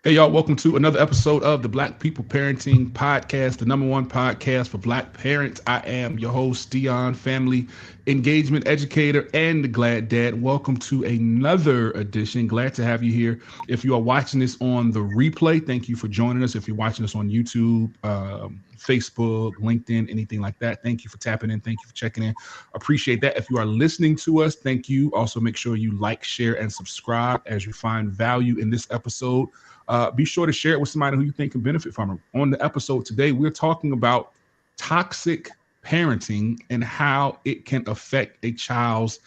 Hey, y'all, welcome to another episode of the Black People Parenting Podcast, the number one podcast for Black parents. I am your host, Dion, family engagement educator and the Glad Dad. Welcome to another edition. Glad to have you here. If you are watching this on the replay, thank you for joining us. If you're watching us on YouTube, Facebook, LinkedIn, anything like that, thank you for tapping in. Thank you for checking in. Appreciate that. If you are listening to us, thank you. Also, make sure you like, share, and subscribe as you find value in this episode. Be sure to share it with somebody who you think can benefit from it. On the episode today, we're talking about toxic parenting and how it can affect a child's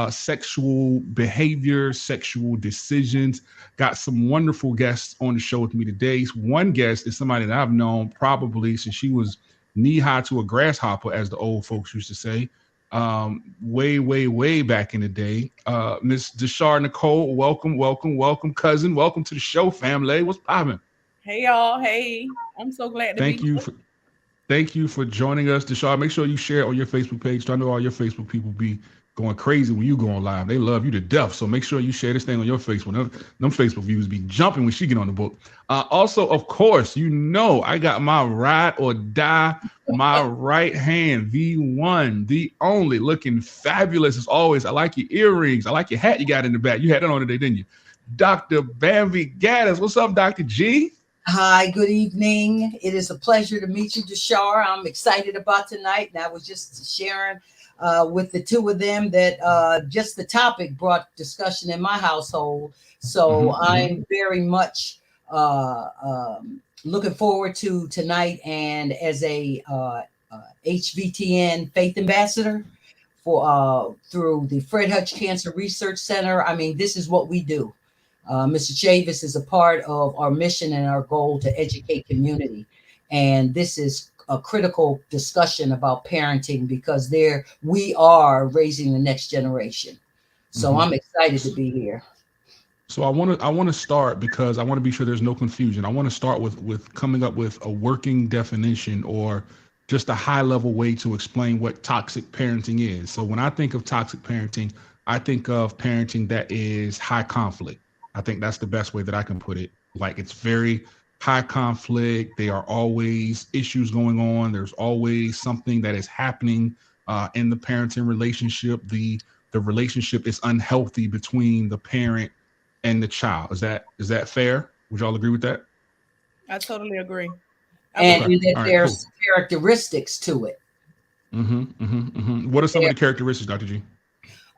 sexual behavior, sexual decisions. Got some wonderful guests on the show with me today. One guest is somebody that I've known probably since she was knee high to a grasshopper, as the old folks used to say. Way back in the day. Miss Deshar Nicole, welcome, cousin. Welcome to the show, family. What's poppin'? Hey y'all, hey. I'm so glad to be Thank you here. for Thank you for joining us, Deshar. Make sure you share it on your Facebook page. I know all your Facebook people be going crazy when you go on live. They love you to death. So make sure you share this thing on your Facebook. Them Facebook views be jumping when she get on the book. Also, of course, I got my ride or die, my right hand, the one, the only, looking fabulous as always. I like your earrings. I like your hat you got in the back. You had it on today, didn't you? Dr. Bambi Gaddis. What's up, Dr. G? Hi, good evening. It is a pleasure to meet you, Deshar. I'm excited about tonight. And I was just sharing with the two of them that just the topic brought discussion in my household. So I'm very much looking forward to tonight. And as a HVTN faith ambassador for through the Fred Hutch Cancer Research Center, I mean, this is what we do. Mr. Chavis is a part of our mission and our goal to educate community. And this is a critical discussion about parenting because there we are raising the next generation. So I'm excited to be here. So I want to start because I want to be sure there's no confusion. I want to start with coming up with a working definition or just a high level way to explain what toxic parenting is. So when I think of toxic parenting, I think of parenting that is high conflict. I think that's the best way that I can put it. Like it's very high conflict. There are always issues going on. There's always something that is happening in the parenting relationship. The relationship is unhealthy between the parent and the child. Is that fair? Would y'all agree with that? I totally agree. I And believe Okay. that All right. Cool. there's characteristics to it. What are some of There, the characteristics, Dr. G?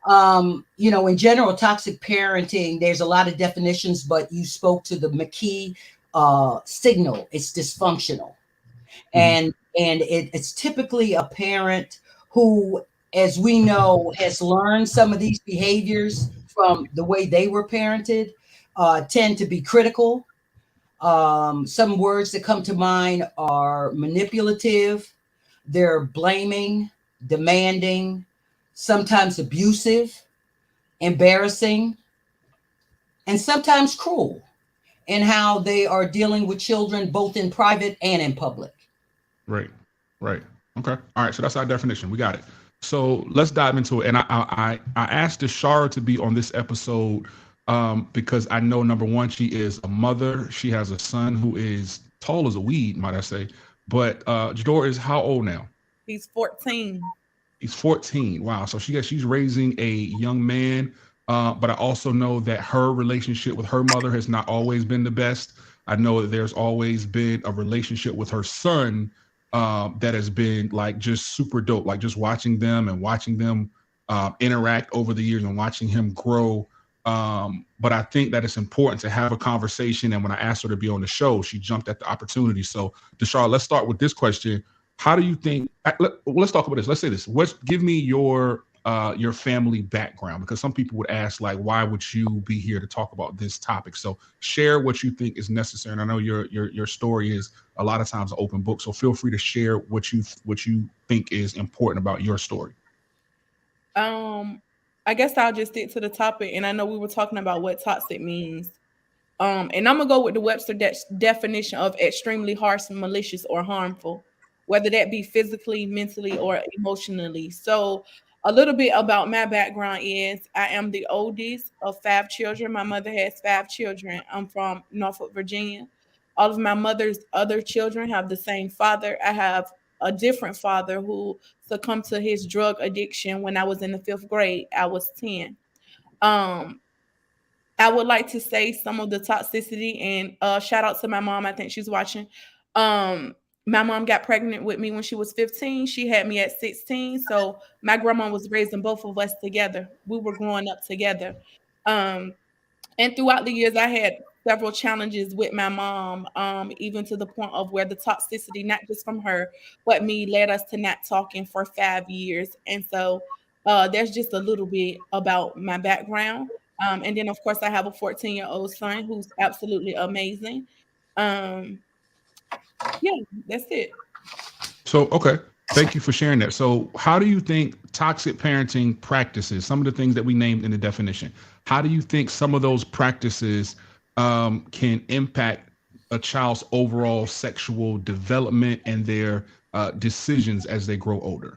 in general, toxic parenting, there's a lot of definitions, but you spoke to the McKee signal. It's dysfunctional. Mm-hmm. And it's typically a parent who, as we know, has learned some of these behaviors from the way they were parented, tend to be critical. Some words that come to mind are manipulative, they're blaming, demanding, sometimes abusive, embarrassing, and sometimes cruel in how they are dealing with children, both in private and in public. Right. Right. Okay. All right. So that's our definition. We got it. So let's dive into it. And I asked Ashara to be on this episode because I know number one, she is a mother. She has a son who is tall as a weed, might I say. But Jador is how old now? he's 14. He's 14. Wow. So she's raising a young man. But I also know that her relationship with her mother has not always been the best. I know that there's always been a relationship with her son that has been like just super dope. Like just watching them and watching them interact over the years and watching him grow. But I think that it's important to have a conversation. And when I asked her to be on the show, she jumped at the opportunity. So, Deshar, let's start with this question. How do you think? Let's talk about this. Let's say this. Give me your family background, because some people would ask, like, why would you be here to talk about this topic? So share what you think is necessary. And I know your story is a lot of times an open book. So feel free to share what you think is important about your story. Um, I guess I'll just stick to the topic. And I know we were talking about what toxic means. And I'm gonna go with the Webster definition of extremely harsh, malicious, or harmful, whether that be physically, mentally, or emotionally. So, A little bit about my background is I am the oldest of five children. My mother has five children. I'm from Norfolk, Virginia. All of my mother's other children have the same father. I have a different father who succumbed to his drug addiction when I was in the fifth grade. I was 10. Um, I would like to say some of the toxicity and shout out to my mom. I think she's watching. Um, my mom got pregnant with me when she was 15. She had me at 16. So my grandma was raising both of us together. We were growing up together. Um, and throughout the years, I had several challenges with my mom, even to the point of where the toxicity, not just from her, but me, led us to not talking for 5 years. And so there's just a little bit about my background. And then, of course, I have a 14-year-old son who's absolutely amazing. Um, yeah, that's it. So, okay. Thank you for sharing that. So, how do you think toxic parenting practices, some of the things that we named in the definition, how do you think some of those practices can impact a child's overall sexual development and their decisions as they grow older?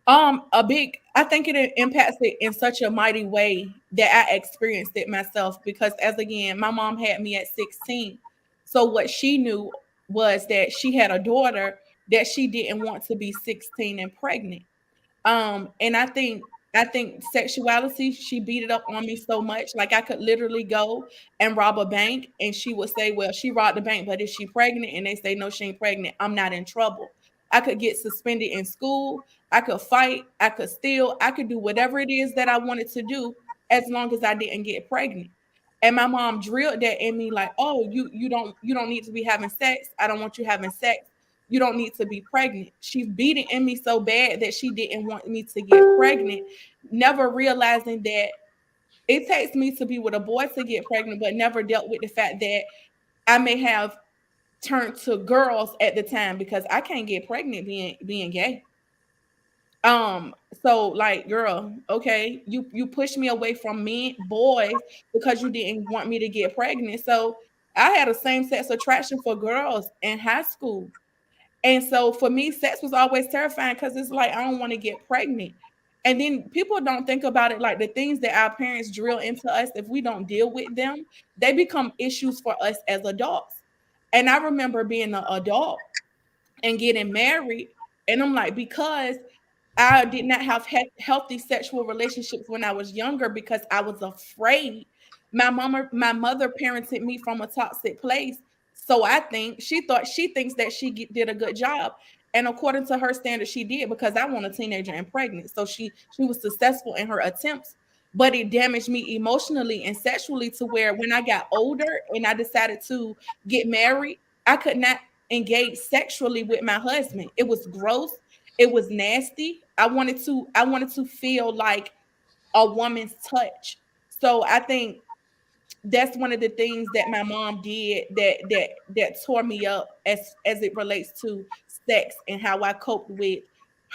I think it impacts it in such a mighty way that I experienced it myself because, as again, my mom had me at 16. So, what she knew was that she had a daughter that she didn't want to be 16 and pregnant. And I think sexuality, she beat it up on me so much. Like I could literally go and rob a bank and she would say, well, she robbed the bank, but is she pregnant? And they say, no, she ain't pregnant. I'm not in trouble. I could get suspended in school. I could fight. I could steal. I could do whatever it is that I wanted to do as long as I didn't get pregnant. And my mom drilled that in me like, oh, you don't need to be having sex. I don't want you having sex. You don't need to be pregnant. She beat it in me so bad that she didn't want me to get pregnant, never realizing that it takes me to be with a boy to get pregnant, but never dealt with the fact that I may have turned to girls at the time because I can't get pregnant being gay. So like, girl, okay, you pushed me away from men, boys, because you didn't want me to get pregnant. So I had a same sex attraction for girls in high school. And so for me, sex was always terrifying because it's like I don't want to get pregnant. And then people don't think about it like the things that our parents drill into us, if we don't deal with them, they become issues for us as adults. And I remember being an adult and getting married, and I'm like, because I did not have healthy sexual relationships when I was younger because I was afraid. My mother parented me from a toxic place. So she thought she thinks that did a good job. And according to her standards, she did because I want a teenager and pregnant. So she was successful in her attempts, but it damaged me emotionally and sexually to where when I got older and I decided to get married, I could not engage sexually with my husband. It was gross. It was nasty. I wanted to feel like a woman's touch. So I think that's one of the things that my mom did that tore me up as it relates to sex and how I coped with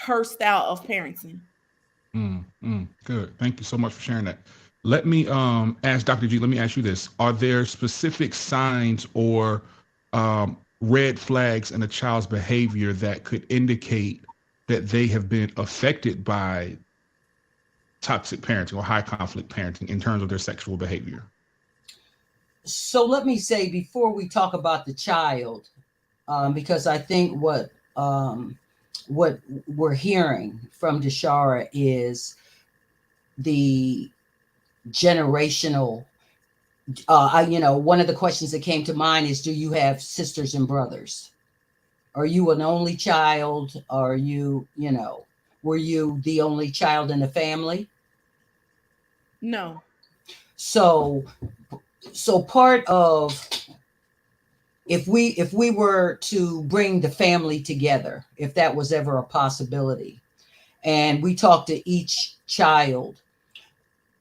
her style of parenting. Good. Thank you so much for sharing that. Let me ask Dr. G, let me ask you this. Are there specific signs or red flags in a child's behavior that could indicate that they have been affected by toxic parenting or high conflict parenting in terms of their sexual behavior? So let me say before we talk about the child, because I think what we're hearing from Deshara is the generational. One of the questions that came to mind is, do you have sisters and brothers? Are you an only child? Are you, were you the only child in the family? No. So part of, if we were to bring the family together, if that was ever a possibility, and we talk to each child,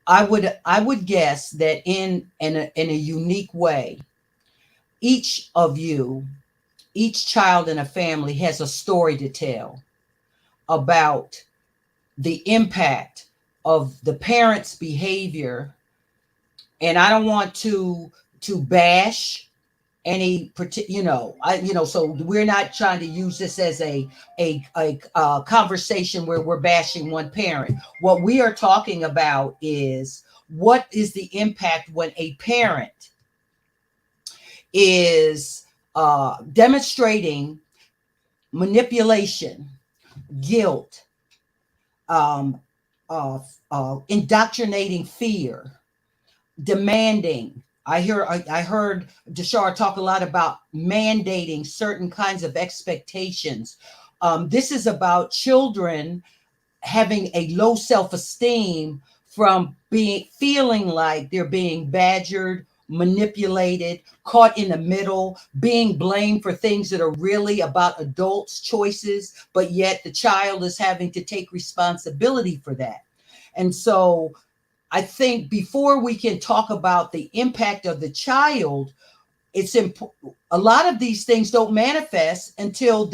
I would guess that in a unique way, each of you, each child in a family has a story to tell about the impact of the parents' behavior. And I don't want to bash any so we're not trying to use this as a conversation where we're bashing one parent. What we are talking about is what is the impact when a parent is demonstrating manipulation, guilt, um, indoctrinating fear, demanding. I heard Deshar talk a lot about mandating certain kinds of expectations. This is about children having a low self-esteem from feeling like they're being badgered, manipulated, caught in the middle, being blamed for things that are really about adults' choices, but yet the child is having to take responsibility for that. And so I think before we can talk about the impact of the child, it's important. A lot of these things don't manifest until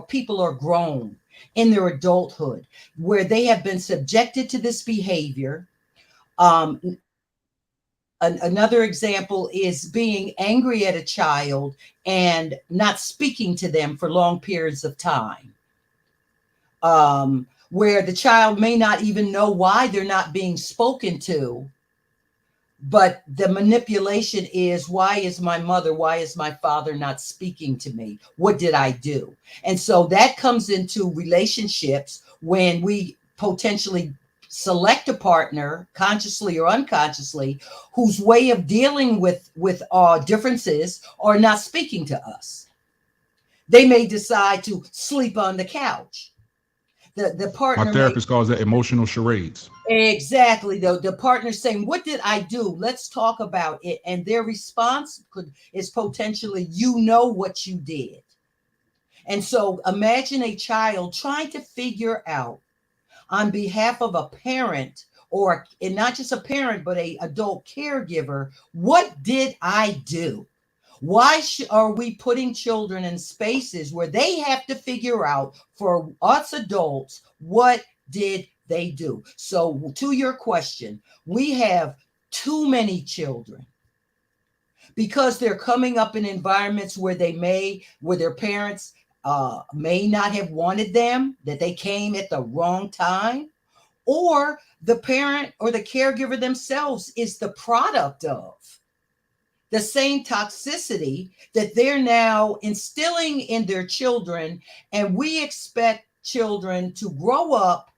people are grown in their adulthood, where they have been subjected to this behavior. Another example is being angry at a child and not speaking to them for long periods of time, where the child may not even know why they're not being spoken to. But the manipulation is, why is my mother, why is my father not speaking to me? What did I do? And so that comes into relationships when we potentially select a partner, consciously or unconsciously, whose way of dealing with our differences are not speaking to us. They may decide to sleep on the couch. The My partner may. therapist calls that emotional charades. Exactly. The partner saying, what did I do? Let's talk about it. And their response is potentially, you know what you did. And so imagine a child trying to figure out on behalf of a parent, and not just a parent, but a adult caregiver, what did I do? Why are we putting children in spaces where they have to figure out for us adults, what did they do? So to your question, we have too many children because they're coming up in environments where where their parents may not have wanted them, that they came at the wrong time, or the parent or the caregiver themselves is the product of the same toxicity that they're now instilling in their children. And we expect children to grow up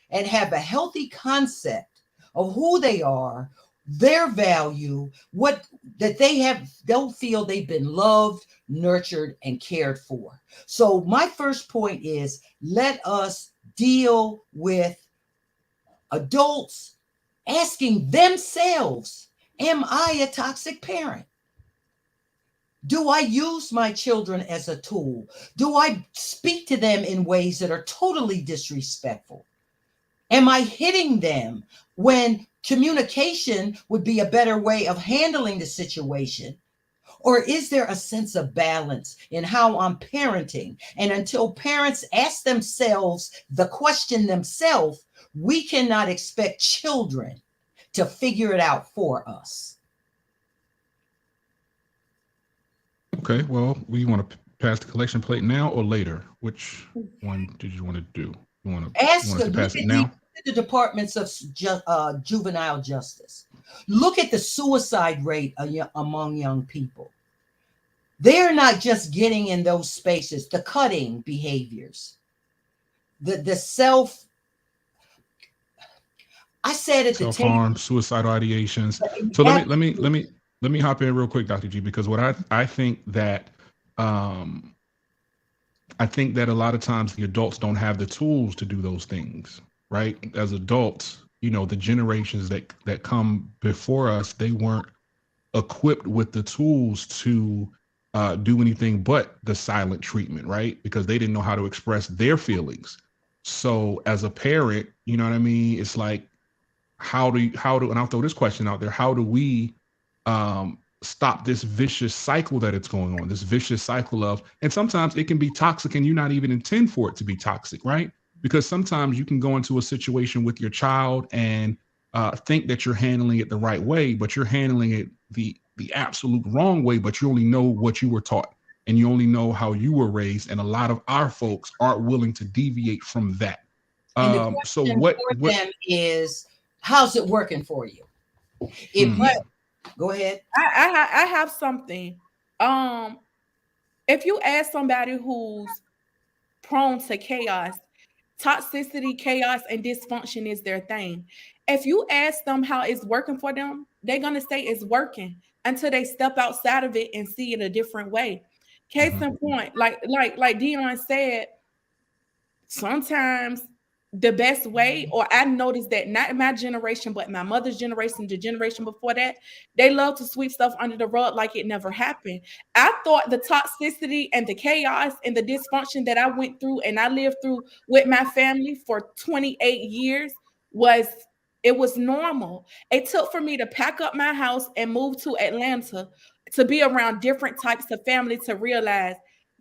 and have a healthy concept of who they are, their value, what that don't feel they've been loved, nurtured, and cared for. So my first point is, let us deal with adults asking themselves, am I a toxic parent? Do I use my children as a tool? Do I speak to them in ways that are totally disrespectful? Am I hitting them when communication would be a better way of handling the situation? Or is there a sense of balance in how I'm parenting? And until parents ask themselves the question themselves, we cannot expect children to figure it out for us. Okay, well, we want to pass the collection plate now or later? Which one did you want to do? You want us to Look pass it at now? the departments of juvenile justice. Look at the suicide rate among young people. They're not just getting in those spaces, the cutting behaviors, the self. I said at the table. Self-harm, suicidal ideations. So let me hop in real quick, Dr. G, because what um I think that a lot of times the adults don't have the tools to do those things, right? As adults, the generations that come before us, they weren't equipped with the tools to do anything but the silent treatment, right? Because they didn't know how to express their feelings. So as a parent, you know what I mean? It's like, and I'll throw this question out there, how do we stop this vicious cycle that it's going on, this vicious cycle of, and sometimes it can be toxic and you not even intend for it to be toxic, right? Because sometimes you can go into a situation with your child and think that you're handling it the right way, but you're handling it the the absolute wrong way, but you only know what you were taught and you only know how you were raised. And a lot of our folks aren't willing to deviate from that. And the So question what for them is, how's it working for you? If hmm, you But go ahead. I have something. Um, if you ask somebody who's prone to chaos, toxicity, chaos, and dysfunction is their thing. If you ask them how it's working for them, they're gonna say it's working until they step outside of it and see it a different way. Case mhm, in point, like Dion said, sometimes the best way, or I noticed that not in my generation, but my mother's generation, the generation before that, they love to sweep stuff under the rug like it never happened. I thought the toxicity and the chaos and the dysfunction that I went through and I lived through with my family for 28 years was it was normal. It took for me to pack up my house and move to Atlanta to be around different types of family to realize,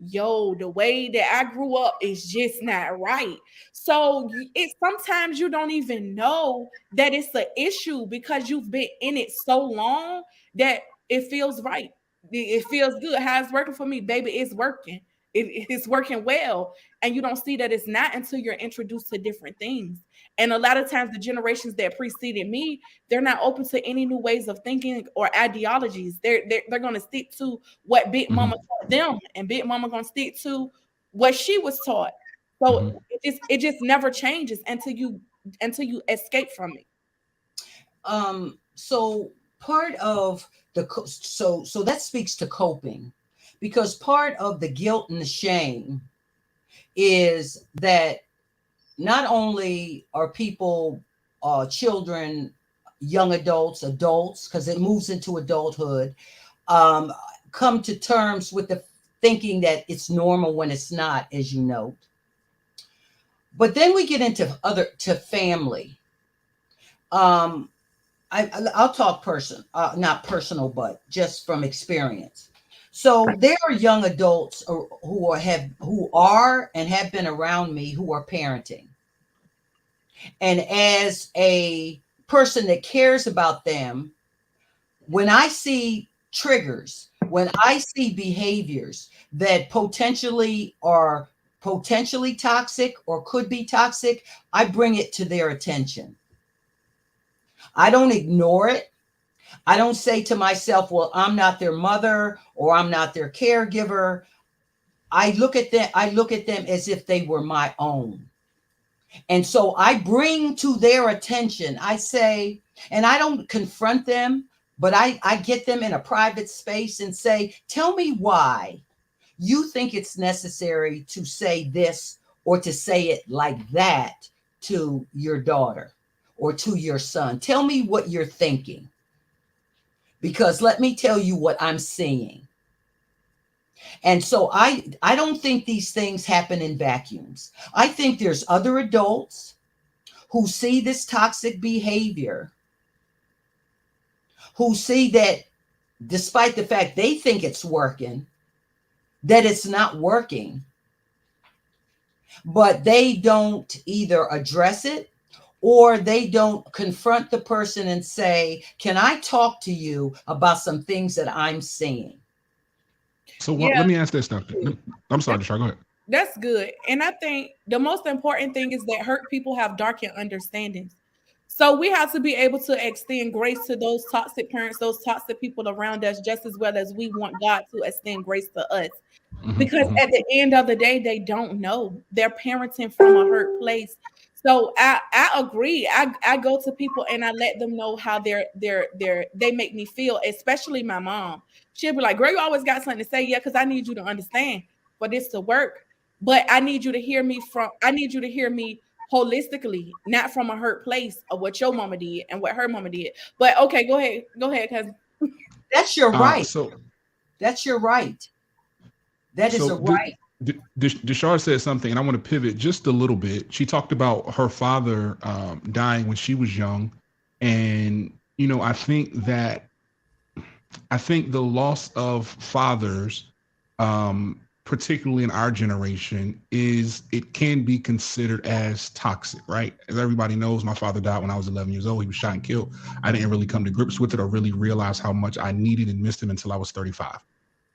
yo, the way that I grew up is just not right. So it sometimes you don't even know that it's an issue because you've been in it so long that it feels right. It feels good. How it's working for me, baby, it's working. It's working well. And you don't see that it's not until you're introduced to different things. And a lot of times the generations that preceded me, they're not open to any new ways of thinking or ideologies. They're going to stick to what Big Mama mhm, taught them, and Big Mama going to stick to what she was taught. So mhm, it just never changes until you escape from it. So part of so that speaks to coping, because part of the guilt and the shame is that not only are people, children, young adults, because it moves into adulthood, um, come to terms with the thinking that it's normal when it's not, as you note. But then we get into to family. Um, I'll talk not personal, but just from experience. So there are young adults who are and have been around me who are parenting, and as a person that cares about them, when I see triggers, when I see behaviors that potentially are potentially toxic or could be toxic, I bring it to their attention. I don't ignore it. I don't say to myself, well, I'm not their mother or I'm not their caregiver. I look at them as if they were my own. And so I bring to their attention, I say, and I don't confront them, but I get them in a private space and say, tell me why you think it's necessary to say this or to say it like that to your daughter or to your son. Tell me what you're thinking, because let me tell you what I'm seeing. And so I don't think these things happen in vacuums. I think there's other adults who see this toxic behavior, who see that despite the fact they think it's working, that it's not working, but they don't either address it or they don't confront the person and say, can I talk to you about some things that I'm seeing? So Yeah, let me ask this, Doctor. I'm sorry, Deshaun, go ahead. that's good. And I think the most important thing is that hurt people have darkened understandings. So we have to be able to extend grace to those toxic parents, those toxic people around us, just as well as we want God to extend grace to us. Mhm, Because mhm. at the end of the day, they don't know. They're parenting from a hurt place. So I agree. I go to people and I let them know how they make me feel, especially my mom. She'll be like, girl, you always got something to say. Yeah, because I need you to understand for this to work. But I need you to hear me holistically, not from a hurt place of what your mama did and what her mama did. But okay, go ahead. Go ahead, cuz That's your right. So That's your right. That is so a right. Deshar said something, and I want to pivot just a little bit. She talked about her father dying when she was young, and I think the loss of fathers particularly in our generation, is it can be considered as toxic, right? As everybody knows, my father died when I was 11 years old. He was shot and killed. I didn't really come to grips with it or really realize how much I needed and missed him until I was 35.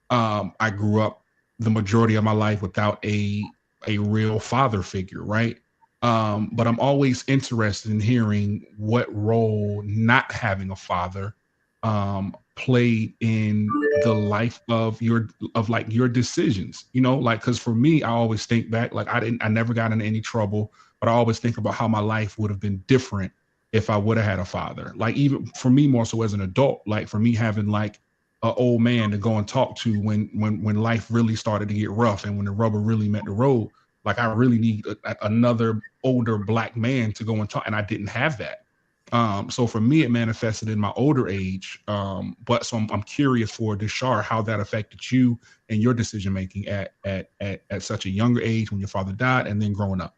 I grew up the majority of my life without a real father figure, right? But I'm always interested in hearing what role not having a father played in the life of your decisions. Like, because for me, I always think back, like I never got in any trouble, but I always think about how my life would have been different if I would have had a father. Like, even for me, more so as an adult, like for me having like an old man to go and talk to when life really started to get rough and when the rubber really met the road. Like, I really need another older black man to go and talk, and I didn't have that. So for me, it manifested in my older age. But so I'm curious for Deshar how that affected you and your decision making at such a younger age when your father died, and then growing up.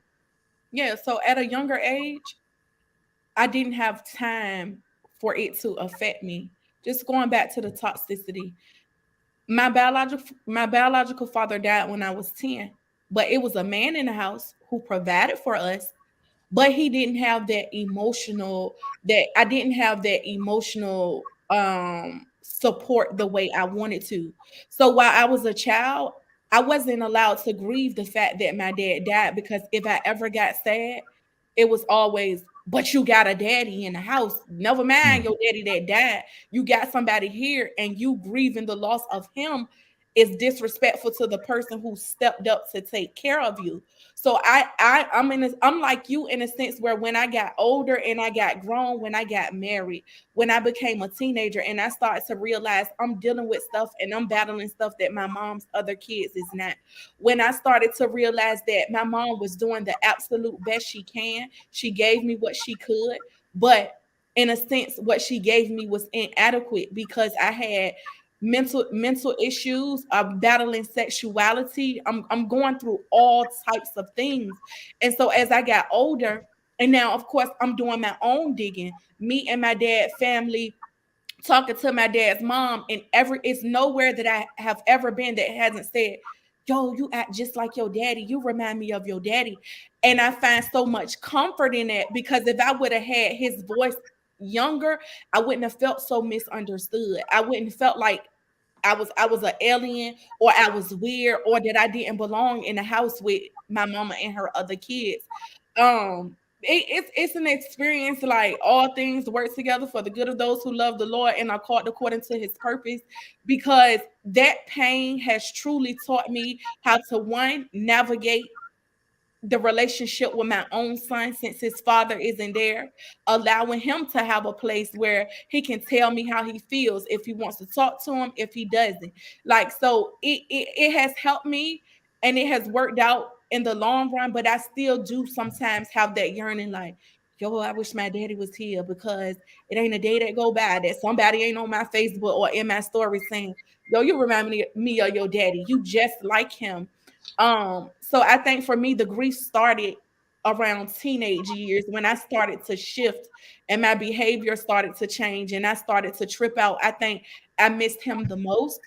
Yeah, so at a younger age, I didn't have time for it to affect me. Just going back to the toxicity. My biological father died when I was 10, but it was a man in the house who provided for us, but he didn't have that I didn't have that emotional support the way I wanted to. So while I was a child, I wasn't allowed to grieve the fact that my dad died, because if I ever got sad, it was always, but you got a daddy in the house. Never mind Mm, your daddy that died. You got somebody here, and you grieving the loss of him is disrespectful to the person who stepped up to take care of you. So I'm like you in a sense, where when I got older and I got grown, when I got married, when I became a teenager and I started to realize I'm dealing with stuff and I'm battling stuff that my mom's other kids is not. When I started to realize that my mom was doing the absolute best she can, she gave me what she could, but in a sense, what she gave me was inadequate because I had mental issues. I'm battling sexuality. I'm going through all types of things. And so as I got older, and now of course I'm doing my own digging, me and my dad family, talking to my dad's mom, and it's nowhere that I have ever been that hasn't said, yo, you act just like your daddy, you remind me of your daddy. And I find so much comfort in that, because if I would have had his voice younger, I wouldn't have felt so misunderstood. I wouldn't have felt like I was an alien, or I was weird, or that I didn't belong in the house with my mama and her other kids. It's an experience. Like, all things work together for the good of those who love the Lord and are called according to his purpose, because that pain has truly taught me how to, one, navigate the relationship with my own son, since his father isn't there, allowing him to have a place where he can tell me how he feels, if he wants to talk to him, if he doesn't. Like, so it has helped me, and it has worked out in the long run, but I still do sometimes have that yearning, like, yo, I wish my daddy was here, because it ain't a day that go by that somebody ain't on my Facebook or in my story saying, yo, you remind me of your daddy, you just like him. So I think for me, the grief started around teenage years, when I started to shift and my behavior started to change and I started to trip out. I think I missed him the most,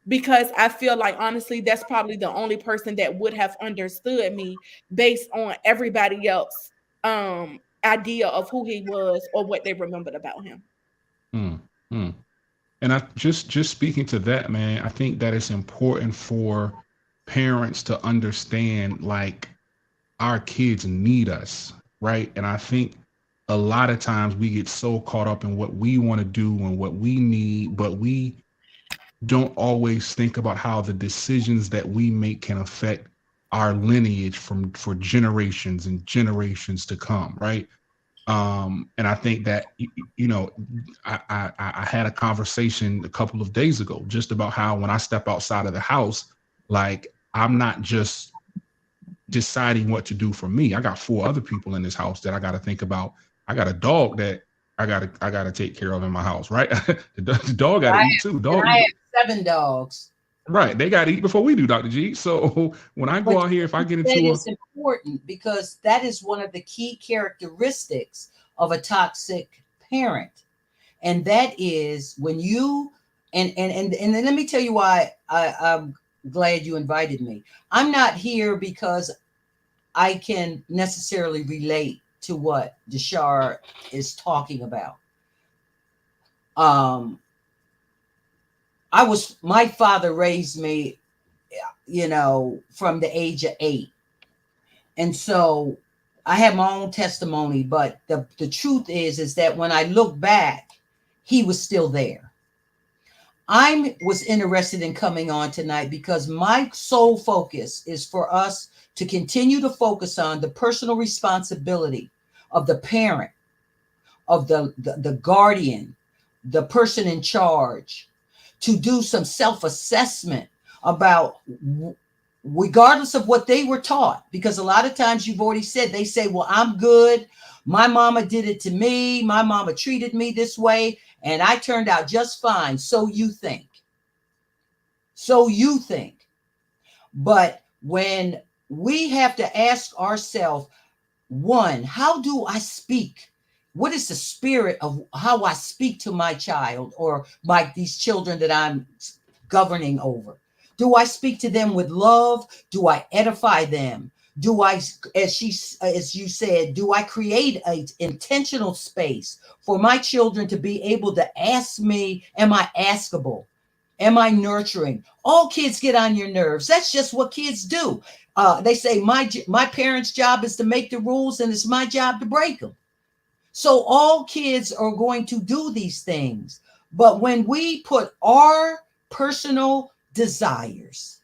because I feel like, honestly, that's probably the only person that would have understood me based on everybody else idea of who he was or what they remembered about him. mm, mm. And I just speaking to that, man, I think that it's important for parents to understand, like, our kids need us, right? And I think a lot of times we get so caught up in what we want to do and what we need, but we don't always think about how the decisions that we make can affect our lineage for generations and generations to come, right? And I think that I had a conversation a couple of days ago just about how when I step outside of the house, like, I'm not just deciding what to do for me. I got four other people in this house that I got to think about. I got a dog that I gotta take care of in my house, right? The dog got to eat too. And Dog I eat. have 7 dogs. Right, they got to eat before we do, Dr. G. So when I go But out here, if I get that into a is important, because that is one of the key characteristics of a toxic parent. And that is when you and then let me tell you why glad you invited me. I'm not here because I can necessarily relate to what Deshar is talking about. Um, my father raised me, from the age of 8. And so I have my own testimony, but the truth is that when I look back, he was still there. I was interested in coming on tonight because my sole focus is for us to continue to focus on the personal responsibility of the parent, of the guardian, the person in charge, to do some self-assessment about, regardless of what they were taught, because a lot of times, you've already said, they say, well, I'm good. My mama did it to me. My mama treated me this way, and I turned out just fine. So you think. So you think. But when we have to ask ourselves, one, how do I speak? What is the spirit of how I speak to my child, or these children that I'm governing over? Do I speak to them with love? Do I edify them? Do I, as you said, do I create an intentional space for my children to be able to ask me, am I askable? Am I nurturing? All kids get on your nerves. That's just what kids do. They say my parents' job is to make the rules, and it's my job to break them. So all kids are going to do these things. But when we put our personal desires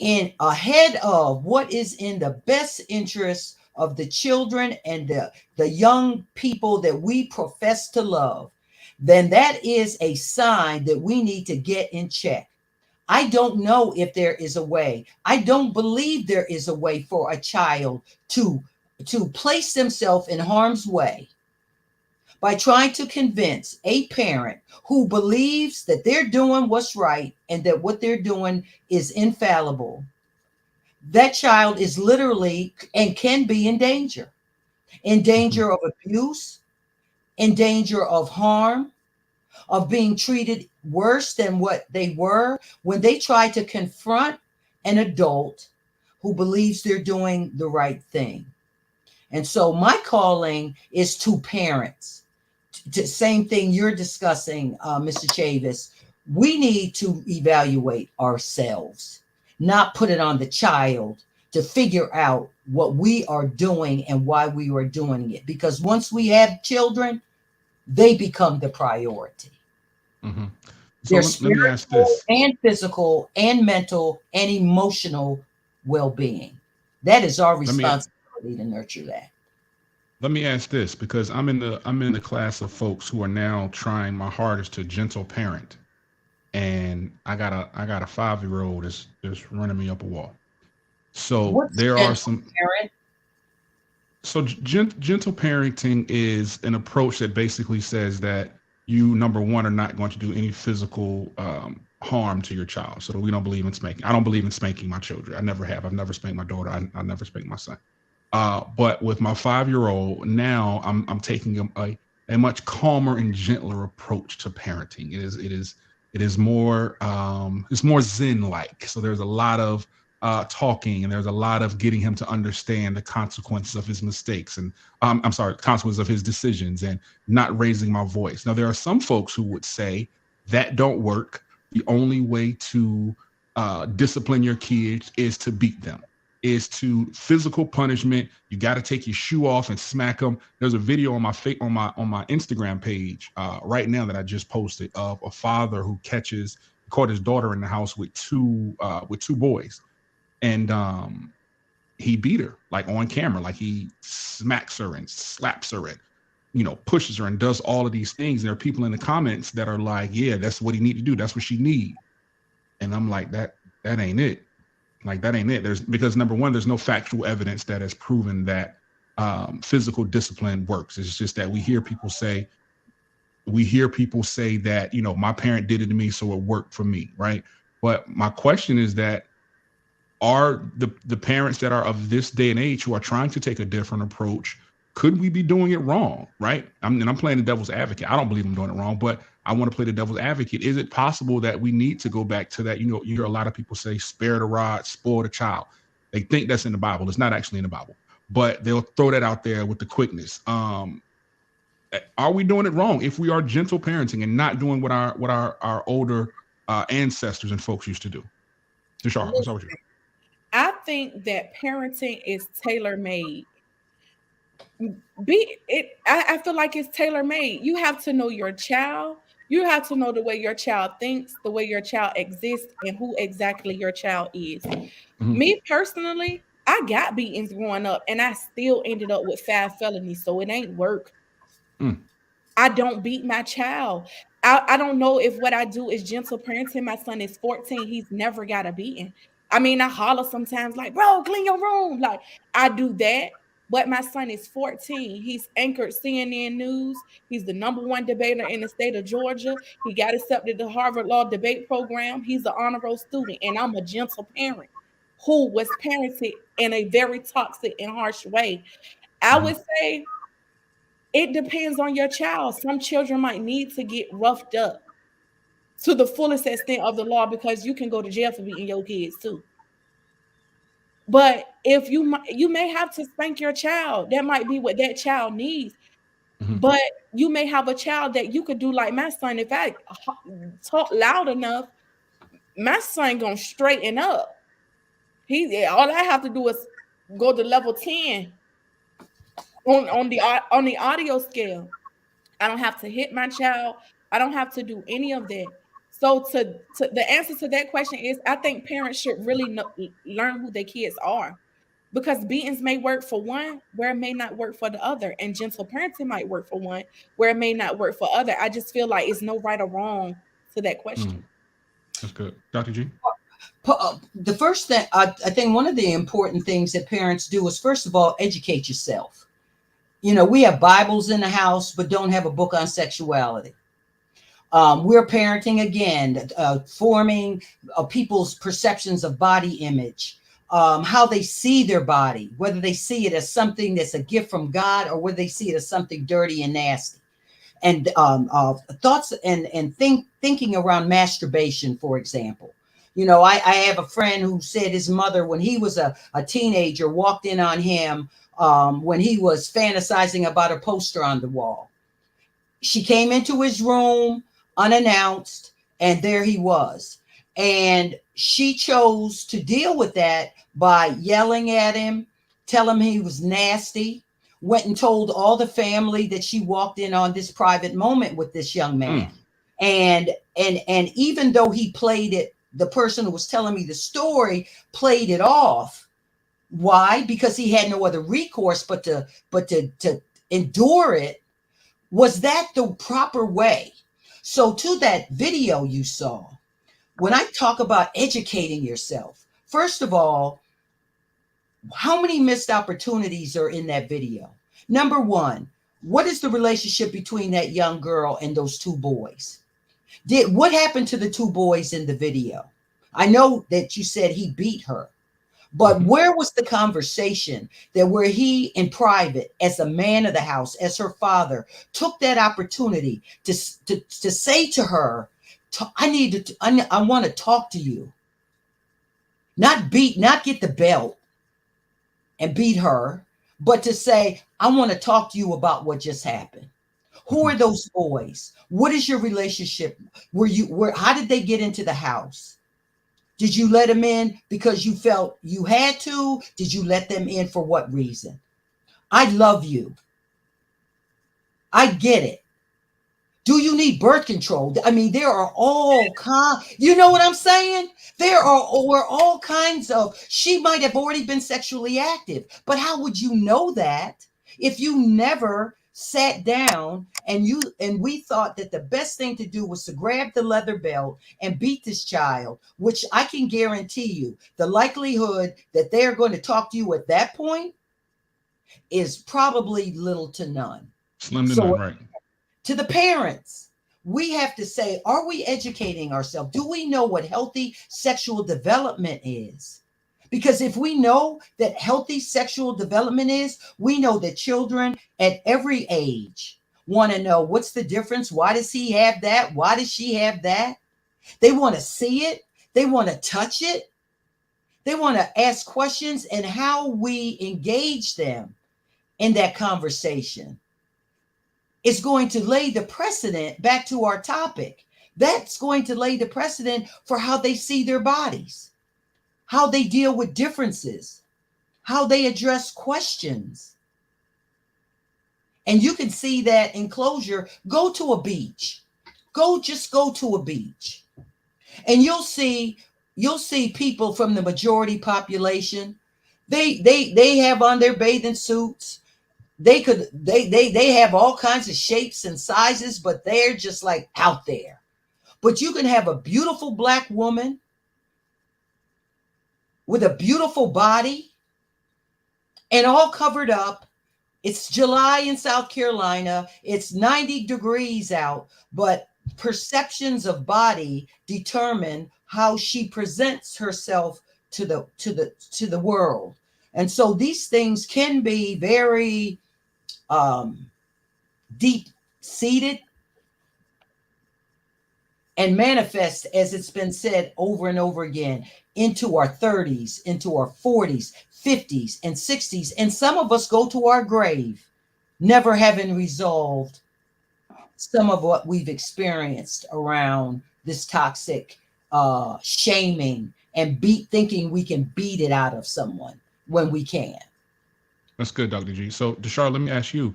in ahead of what is in the best interest of the children and the young people that we profess to love, then that is a sign that we need to get in check. I don't know if there is a way. I don't believe there is a way for a child to place themselves in harm's way by trying to convince a parent who believes that they're doing what's right and that what they're doing is infallible. That child is literally and can be in danger of abuse, in danger of harm, of being treated worse than what they were when they try to confront an adult who believes they're doing the right thing. And so my calling is to parents. Same thing you're discussing, Mr. Chavis. We need to evaluate ourselves, not put it on the child to figure out what we are doing and why we are doing it. Because once we have children, they become the priority. Mm-hmm. So Their let me ask spiritual this. and physical and mental and emotional well-being. That is our Let me responsibility to nurture that. let me ask this, because I'm in the class of folks who are now trying my hardest to gentle parent, and I got a 5-year-old that's running me up a wall. So What's there are gentle some. parent? So gentle parenting is an approach that basically says that you, number one, are not going to do any physical harm to your child. So that we don't believe in spanking. I don't believe in spanking my children. I never have. I've never spanked my daughter. I never spanked my son. But with my 5-year-old now, I'm taking a much calmer and gentler approach to parenting. It is more it's more Zen like. So there's a lot of talking, and there's a lot of getting him to understand the consequences of his mistakes, and I'm sorry, consequences of his decisions, and not raising my voice. Now there are some folks who would say that don't work. The only way to discipline your kids is to beat them, is to physical punishment. You got to take your shoe off and smack them. There's a video on my Instagram page right now that I just posted of a father who caught his daughter in the house with two boys, and he beat her, like, on camera. Like, he smacks her and slaps her and pushes her and does all of these things. And there are people in the comments that are like, yeah, that's what he need to do, that's what she need. And I'm like, that ain't it. Like, that ain't it. Because number one, there's no factual evidence that has proven that physical discipline works. It's just that we hear people say that, my parent did it to me, so it worked for me, right? But my question is that, are the parents that are of this day and age, who are trying to take a different approach, Could we be doing it wrong? Right. I'm playing the devil's advocate. I don't believe I'm doing it wrong, but I want to play the devil's advocate. Is it possible that we need to go back to that? You hear a lot of people say, spare the rod, spoil the child. They think that's in the Bible. It's not actually in the Bible, but they'll throw that out there with the quickness. Are we doing it wrong if we are gentle parenting and not doing what our older ancestors and folks used to do? Deshar, what's up with you? I think that parenting is tailor made. I feel like it's tailor made. You have to know your child. You have to know the way your child thinks, the way your child exists, and who exactly your child is. Mm-hmm. Me personally, I got beatings growing up, and I still ended up with 5 felonies, so it ain't work. I don't beat my child. I don't know if what I do is gentle parenting. My son is 14. He's never got a beating. I mean, I holler sometimes like, bro, clean your room. Like, I do that. But my son is 14. He's anchored CNN News. He's the #1 debater in the state of Georgia. He got accepted to Harvard Law debate program. He's an honor roll student. And I'm a gentle parent who was parented in a very toxic and harsh way. I would say it depends on your child. Some children might need to get roughed up to the fullest extent of the law because you can go to jail for beating your kids too. But if you may have to spank your child, that might be what that child needs. Mm-hmm. But you may have a child that you could do like my son. If I talk loud enough, my son gonna straighten up. All I have to do is go to level 10 on the audio scale. I don't have to hit my child. I don't have to do any of that. So to the answer to that question is, I think parents should really learn who their kids are, because beatings may work for one where it may not work for the other, and gentle parenting might work for one where it may not work for other. I just feel like it's no right or wrong to that question. That's good. Dr. G? The first thing, I think one of the important things that parents do is, first of all, educate yourself. We have Bibles in the house, but don't have a book on sexuality. We're parenting again, forming people's perceptions of body image, how they see their body, whether they see it as something that's a gift from God or whether they see it as something dirty and nasty. And thoughts and thinking around masturbation, for example. I have a friend who said his mother, when he was a teenager, walked in on him when he was fantasizing about a poster on the wall. She came into his room unannounced, and there he was. And she chose to deal with that by yelling at him, tell him he was nasty, went and told all the family that she walked in on this private moment with this young man. And even though he played it, the person who was telling me the story played it off. Why? Because he had no other recourse but to endure it. Was that the proper way? So to that video you saw, when I talk about educating yourself, first of all, how many missed opportunities are in that video? Number one, what is the relationship between that young girl and those 2 boys? What happened to the 2 boys in the video? I know that you said he beat her, but where was the conversation that where he in private, as a man of the house, as her father, took that opportunity to say to her, I want to talk to you. Not get the belt and beat her, but to say, I want to talk to you about what just happened. Who are those boys? What is your relationship? How did they get into the house? Did you let them in because you felt you had to? Did you let them in for what reason? I love you. I get it. Do you need birth control? I mean, there are all kinds, you know what I'm saying? There are all kinds of, she might have already been sexually active, but how would you know that if you never sat down and we thought that the best thing to do was to grab the leather belt and beat this child, which I can guarantee you the likelihood that they're going to talk to you at that point is probably little to none. Slim to none, right? To the parents, we have to say, are we educating ourselves? Do we know what healthy sexual development is? Because if we know that healthy sexual development is, we know that children at every age want to know what's the difference. Why does he have that? Why does she have that? They want to see it. They want to touch it. They want to ask questions, and how we engage them in that conversation is going to lay the precedent back to our topic. That's going to lay the precedent for how they see their bodies, how they deal with differences, how they address questions. And you can see that in closure. Go to a beach. Just go to a beach. And you'll see people from the majority population. They have on their bathing suits. They have all kinds of shapes and sizes, but they're just like out there. But you can have a beautiful Black woman with a beautiful body and all covered up. It's July in South Carolina. It's 90 degrees out, but perceptions of body determine how she presents herself to the world. And so these things can be very deep seated and manifest, as it's been said over and over again, into our 30s, into our 40s, 50s, and 60s. And some of us go to our grave never having resolved some of what we've experienced around this toxic shaming and thinking we can beat it out of someone when we can. That's good, Dr. G. So, Deshar, let me ask you,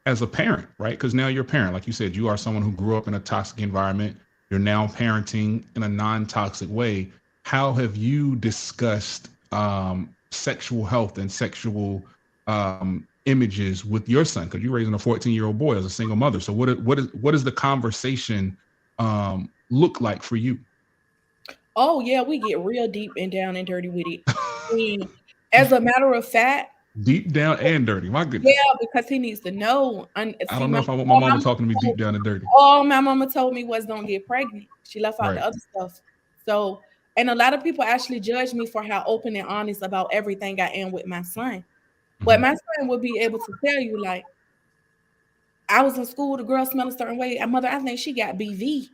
as a parent, right? Because now you're a parent. Like you said, you are someone who grew up in a toxic environment. You're now parenting in a non-toxic way. How have you discussed sexual health and sexual images with your son? Because you're raising a 14-year-old boy as a single mother. So what is the conversation look like for you? Oh yeah, we get real deep and down and dirty with it. And as a matter of fact, deep down and dirty. My goodness. yeah, because he needs to know. I don't know if I want my mama talking to me deep down and dirty. All my mama told me was don't get pregnant. She left out Right. the other stuff. So, and a lot of people actually judge me for how open and honest about everything I am with my son. But my son would be able to tell you, like, I was in school, the girl smelled a certain way. Mother, I think she got BV.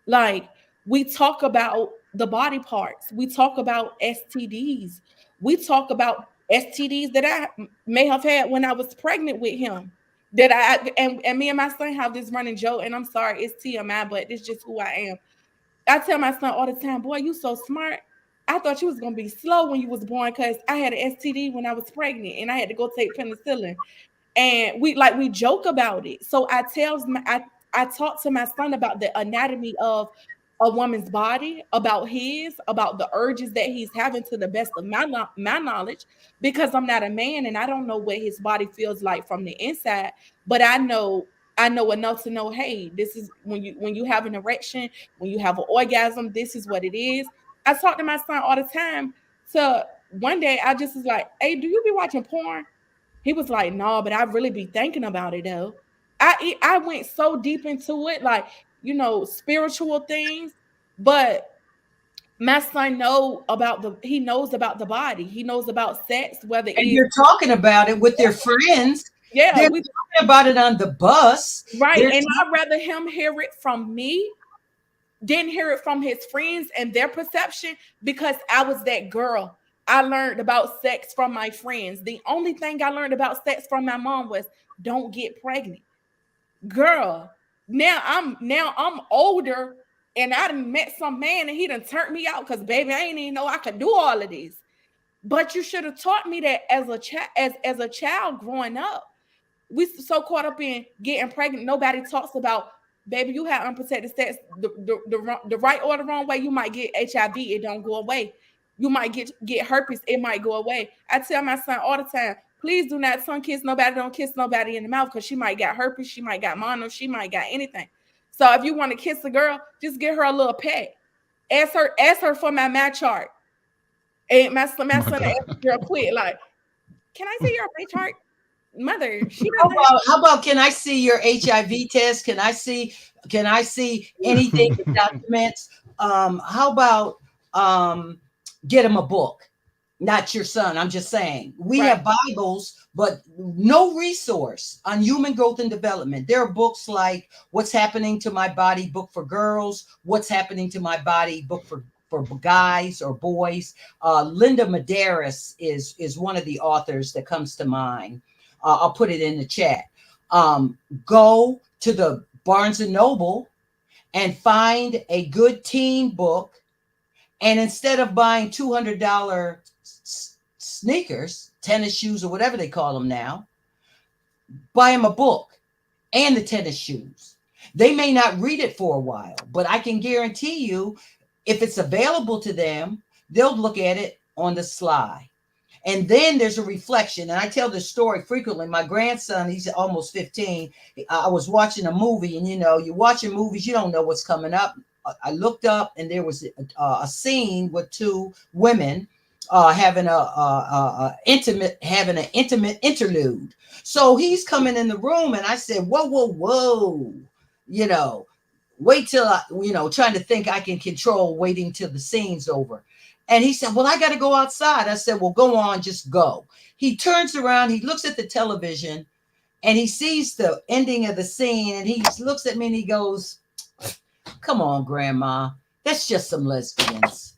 Like, we talk about the body parts. We talk about STDs. We talk about STDs that I may have had when I was pregnant with him. That and me and my son have this running joke, and I'm sorry, it's TMI, but it's just who I am. I tell my son all the time, boy, you so smart. I thought you was gonna be slow when you was born because I had an STD when I was pregnant and I had to go take penicillin. And we joke about it. So I talk to my son about the anatomy of a woman's body, about the urges that he's having to the best of my knowledge, because I'm not a man and I don't know what his body feels like from the inside, but I know enough to know, hey, this is when you have an erection, when you have an orgasm, this is what it is. I talk to my son all the time. So one day I just was like, hey, do you be watching porn? He was like, no, but I really be thinking about it though. I went so deep into it, like, spiritual things, but my son he knows about the body. He knows about sex, whether And it's you're talking about it with their friends. yeah, They're talking about it on the bus. right. And I'd rather him hear it from me than hear it from his friends and their perception, because I was that girl. I learned about sex from my friends. The only thing I learned about sex from my mom was don't get pregnant. Girl, now I'm older and I done met some man and he done turned me out because baby, I ain't even know I could do all of this. But you should have taught me that as a child growing up. We so caught up in getting pregnant. Nobody talks about, baby, you have unprotected sex the right or the wrong way. You might get HIV, it don't go away. You might get herpes, it might go away. I tell my son all the time, please do not tongue kiss nobody. Don't kiss nobody in the mouth because she might got herpes, she might got mono, she might got anything. So if you want to kiss a girl, just give her a little pet. Ask her for my match chart. And my son asked real quick, like, can I see your match chart? Mother, she how about can I see your HIV test? Can I see anything that documents? How about get him a book. Not your son. I'm just saying. We Right. have Bibles, but no resource on human growth and development. There are books like What's Happening to My Body, book for girls, What's Happening to My Body, book for guys or boys. Linda Medeiros is one of the authors that comes to mind. I'll put it in the chat. Um, Go to the Barnes and Noble and find a good teen book, and instead of buying $200 sneakers, tennis shoes, or whatever they call them now, buy them a book and the tennis shoes. They may not read it for a while, but I can guarantee you, if it's available to them, they'll look at it on the sly. And then there's a reflection. And I tell this story frequently. My grandson, he's almost 15. I was watching a movie, and you're watching movies, you don't know what's coming up. I looked up, and there was a scene with two women having having an intimate interlude. So he's coming in the room, and I said, "Whoa, whoa, whoa!" You know, wait till trying to think I can control waiting till the scene's over. And he said, "Well, I got to go outside." I said, "Well, go on, just go." He turns around, he looks at the television, and he sees the ending of the scene, and he looks at me and he goes, "Come on, Grandma, that's just some lesbians."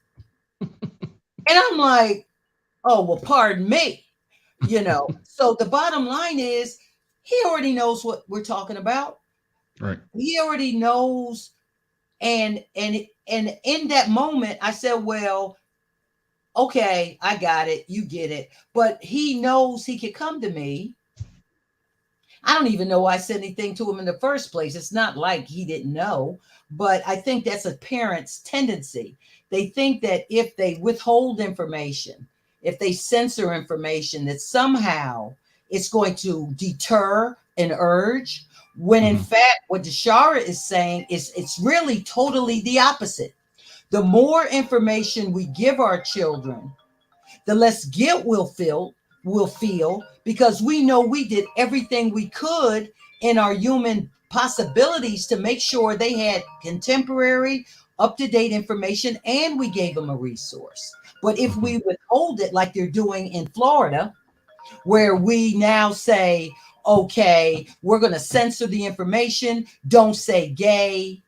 And I'm like, "Oh, well, pardon me." So the bottom line is, he already knows what we're talking about. Right. He already knows. And in that moment, I said, "Well, okay, I got it. You get it." But he knows he could come to me. I don't even know why I said anything to him in the first place. It's not like he didn't know, but I think that's a parent's tendency. They think that if they withhold information, if they censor information, that somehow it's going to deter an urge. When in fact, what Deshara is saying is it's really totally the opposite. The more information we give our children, the less guilt we'll feel, because we know we did everything we could in our human possibilities to make sure they had contemporary, up-to-date information, and we gave them a resource. But if we withhold it, like they're doing in Florida, where we now say, okay, we're going to censor the information, don't say gay,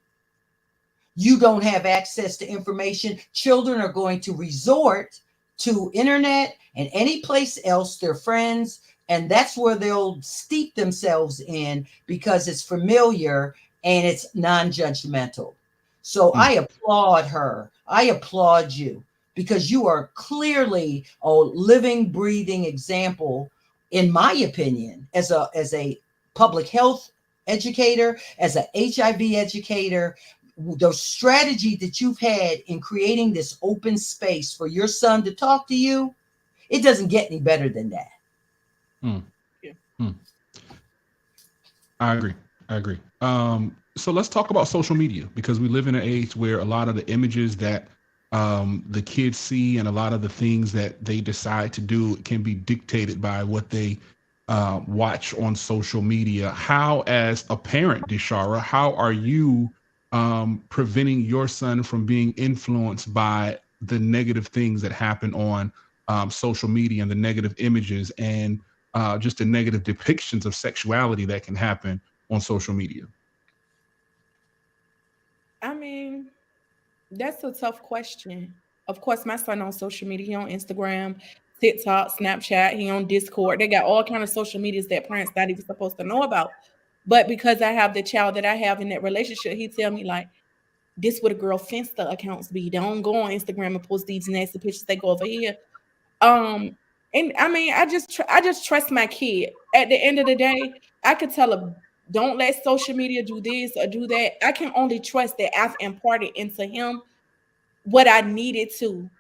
you don't have access to information, children are going to resort to internet and any place else, their friends, and that's where they'll steep themselves in because it's familiar and it's non-judgmental. So I applaud her. I applaud you, because you are clearly a living, breathing example, in my opinion, as a public health educator, as an HIV educator. The strategy that you've had in creating this open space for your son to talk to you, it doesn't get any better than that. Hmm. Yeah. I agree. I agree. So let's talk about social media, because we live in an age where a lot of the images that the kids see and a lot of the things that they decide to do can be dictated by what they watch on social media. How, as a parent, Deshara, how are you preventing your son from being influenced by the negative things that happen on social media, and the negative images, and just the negative depictions of sexuality that can happen on social media? I mean, that's a tough question. Of course, my son on social media, he on Instagram, TikTok, Snapchat, he on Discord. They got all kind of social medias that parents not even supposed to know about. But because I have the child that I have in that relationship, he tell me like, this what a girl Finsta accounts be. They don't go on Instagram and post these nasty pictures. They go over here. Um, and I mean, I just trust my kid. At the end of the day, I could tell him, don't let social media do this or do that. I can only trust that I've imparted into him what I needed to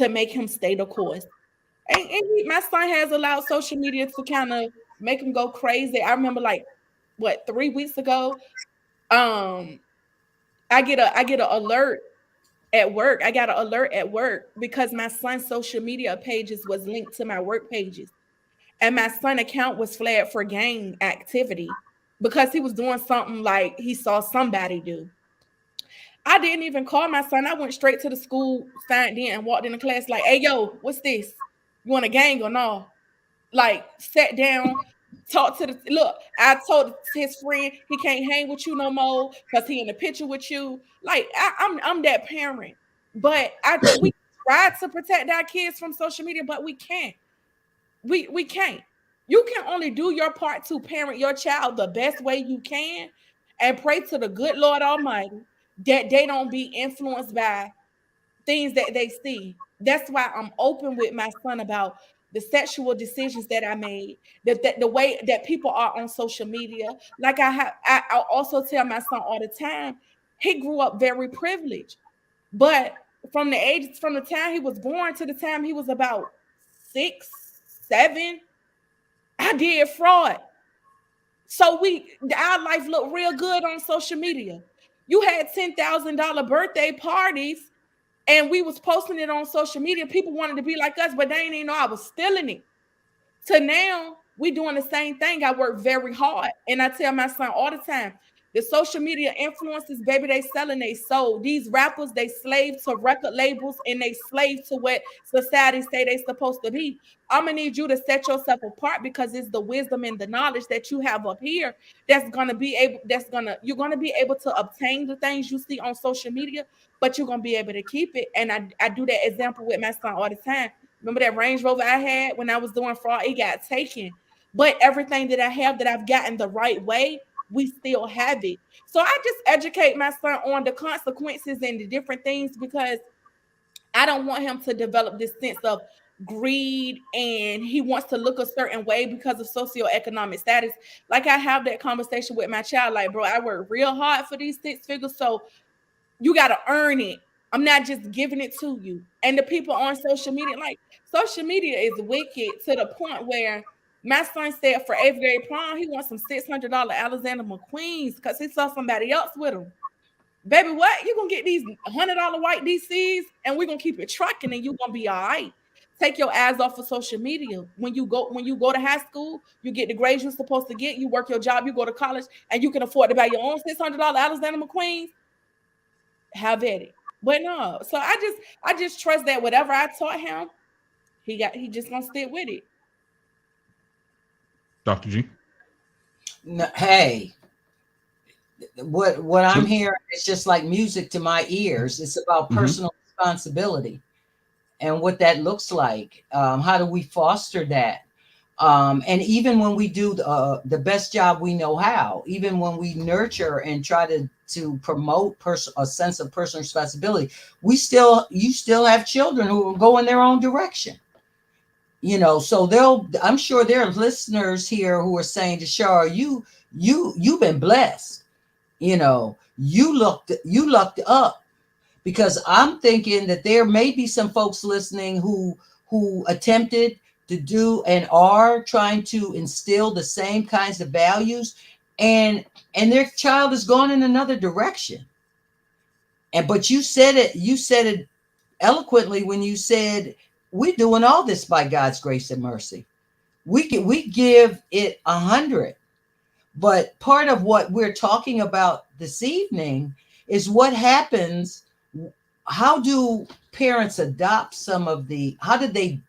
make him stay the course. My son has allowed social media to kind of make him go crazy. I remember like what 3 weeks ago, um, I get an alert at work. I got an alert at work because my son's social media pages was linked to my work pages. And my son account was flagged for gang activity because he was doing something like he saw somebody do. I didn't even call my son. I went straight to the school, signed in, and walked in the class like, "Hey, yo, what's this? You want a gang or no?" Like, sat down, talked to the look. I told his friend he can't hang with you no more because he in the picture with you. Like, I'm that parent. But we try to protect our kids from social media, but we can't. We can't. You can only do your part to parent your child the best way you can, and pray to the good Lord Almighty that they don't be influenced by things that they see. That's why I'm open with my son about the sexual decisions that I made, that the way that people are on social media. Like I also tell my son all the time, he grew up very privileged, but from the time he was born to the time he was about 6, 7, I did fraud. So our life looked real good on social media. You had $10,000 birthday parties and we was posting it on social media. People wanted to be like us, but they didn't even know I was stealing it. To now, we doing the same thing. I work very hard. And I tell my son all the time, the social media influencers, baby, they selling they soul. These rappers, they slave to record labels and they slave to what society say they supposed to be. I'm gonna need you to set yourself apart because it's the wisdom and the knowledge that you have up here you're gonna be able to obtain the things you see on social media, but you're gonna be able to keep it. And I do that example with my son all the time. Remember that Range Rover I had when I was doing fraud? It got taken. But everything that I have that I've gotten the right way, we still have it. So I just educate my son on the consequences and the different things because I don't want him to develop this sense of greed and he wants to look a certain way because of socioeconomic status. Like I have that conversation with my child, like, bro, I work real hard for these 6 figures. So you got to earn it. I'm not just giving it to you. And the people on social media, like social media is wicked to the point where my son said for 8th grade prom, he wants some $600 Alexander McQueens because he saw somebody else with him. Baby, what? You're going to get these $100 white DCs and we're going to keep it trucking and you're going to be all right. Take your eyes off of social media. When you go to high school, you get the grades you're supposed to get, you work your job, you go to college, and you can afford to buy your own $600 Alexander McQueens. Have at it. But no, so I just trust that whatever I taught him, he just gonna stick with it. Dr. G. Hey, what I'm So, hearing is just like music to my ears. It's about mhm. personal responsibility and what that looks like. How do we foster that? And even when we do the best job we know how, even when we nurture and try to promote a sense of personal responsibility, you still have children who will go in their own direction. So I'm sure there are listeners here who are saying to Shar, you've been blessed. You lucked up, because I'm thinking that there may be some folks listening who attempted to do and are trying to instill the same kinds of values, and their child has gone in another direction. But you said it eloquently when you said we're doing all this by God's grace and mercy. We give it 100. But part of what we're talking about this evening is what happens. How do parents adopt how did they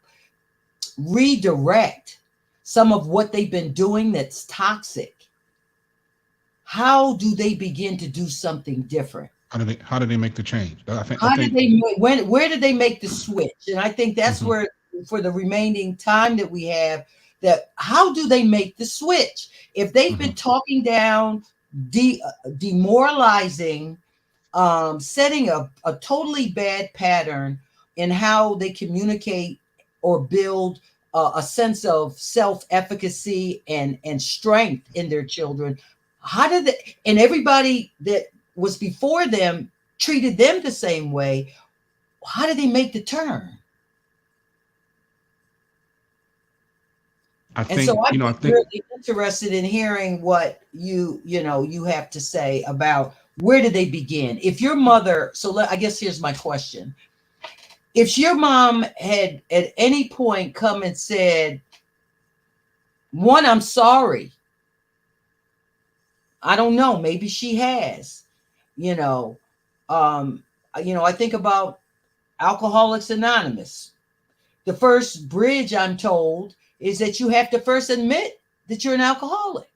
redirect some of what they've been doing that's toxic? How do they begin to do something different? How do they make the change? I How did think. they, where did they make the switch? And I think that's Mhm. where, for the remaining time that we have, that how do they make the switch? If they've been Mhm. talking down, demoralizing, setting a totally bad pattern in how they communicate or build a sense of self-efficacy and strength in their children. How did they, and everybody that was before them treated them the same way? How did they make the turn? I And so think, I'd I be think. really interested in hearing what you have to say about where did they begin. If your mother, I guess here's my question. If your mom had at any point come and said, one, I'm sorry. I don't know, maybe she has, you know, Um, I think about Alcoholics Anonymous. The first bridge, I'm told, is that you have to first admit that you're an alcoholic.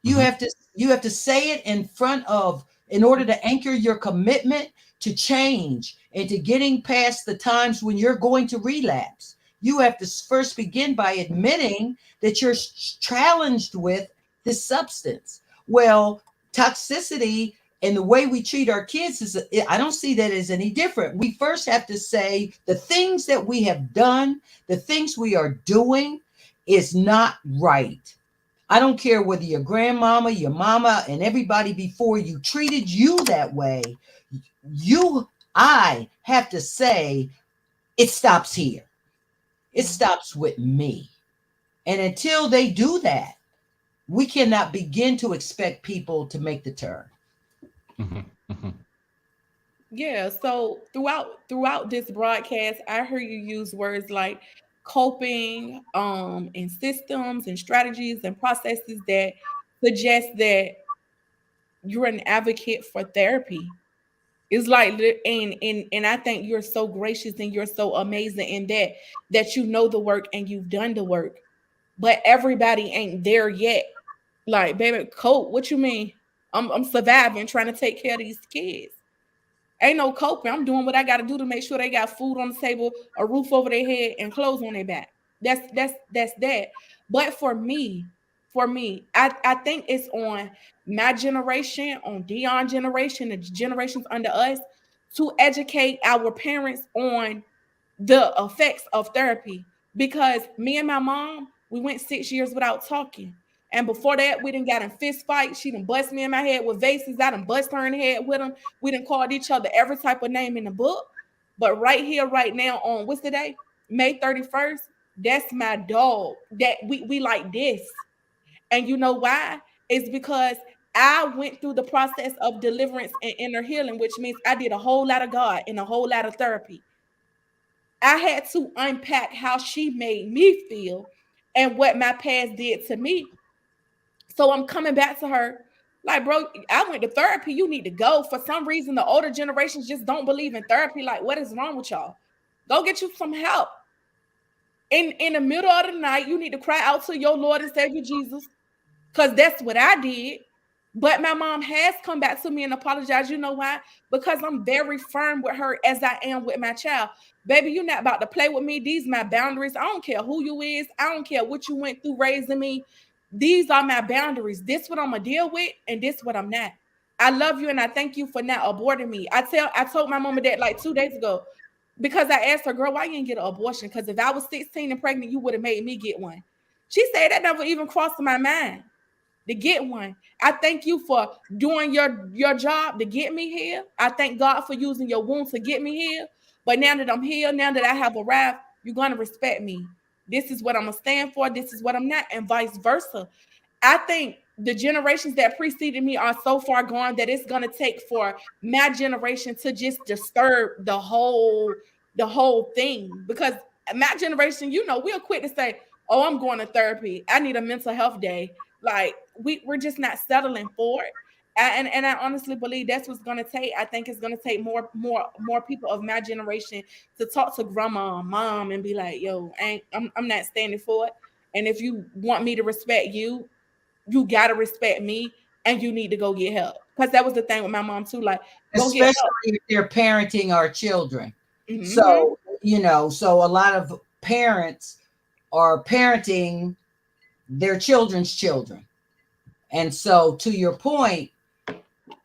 You Mhm. have to you have to say it in front of, in order to anchor your commitment to change and to getting past the times when you're going to relapse. You have to first begin by admitting that you're challenged with this substance. Well, toxicity and the way we treat our kids is, I don't see that as any different. We first have to say the things that we have done, the things we are doing is not right. I don't care whether your grandmama, your mama, and everybody before you treated you that way. I have to say it stops here. It stops with me. And until they do that, we cannot begin to expect people to make the turn. Mhm. Mhm. Yeah, so throughout this broadcast, I heard you use words like coping, and systems and strategies and processes that suggest that you're an advocate for therapy. It's like, and I think you're so gracious and you're so amazing in that you know the work and you've done the work, but everybody ain't there yet. Like, baby, cope. What you mean? I'm surviving, trying to take care of these kids. Ain't no coping. I'm doing what I got to do to make sure they got food on the table, a roof over their head, and clothes on their back. That's that. But for me, I think it's on my generation, on Dion generation, the generations under us, to educate our parents on the effects of therapy. Because me and my mom, we went 6 years without talking. And before that, we didn't got in fist fights. She done bust me in my head with vases. I done bust her in the head with them. We done called each other every type of name in the book. But right here, right now, on what's the day? May 31st. That's my dog. That we like this. And you know why? It's because I went through the process of deliverance and inner healing, which means I did a whole lot of God and a whole lot of therapy. I had to unpack how she made me feel and what my past did to me. So I'm coming back to her like, bro, I went to therapy. You need to go. For some reason, the older generations just don't believe in therapy. Like, what is wrong with y'all? Go get you some help. In the middle of the night, you need to cry out to your Lord and Savior Jesus, because that's what I did. But my mom has come back to me and apologized. You know why? Because I'm very firm with her as I am with my child. Baby, you're not about to play with me. These are my boundaries. I don't care who you is. I don't care what you went through raising me. These are my boundaries. This what I'm gonna deal with, and this what I'm not. I love you and I thank you for not aborting me. I told my mama that like 2 days ago, because I asked her, girl, why you didn't get an abortion? Because if I was 16 and pregnant, you would have made me get one. She said that never even crossed my mind to get one. I thank you for doing your job to get me here. I thank God for using your wound to get me here. But now that I'm here, now that I have arrived, you're gonna respect me. This is what I'm gonna stand for. This is what I'm not, and vice versa. I think the generations that preceded me are so far gone that it's gonna take for my generation to just disturb the whole thing. Because my generation, we're quick to say, "Oh, I'm going to therapy. I need a mental health day." Like we're just not settling for it. And I honestly believe that's what's gonna take. I think it's gonna take more people of my generation to talk to grandma, mom, and be like, "Yo, I'm not standing for it. And if you want me to respect you, you gotta respect me, and you need to go get help." Because that was the thing with my mom too. Like, go get Especially help. if they're parenting our children. Mm-hmm. So, so a lot of parents are parenting their children's children. And so, to your point,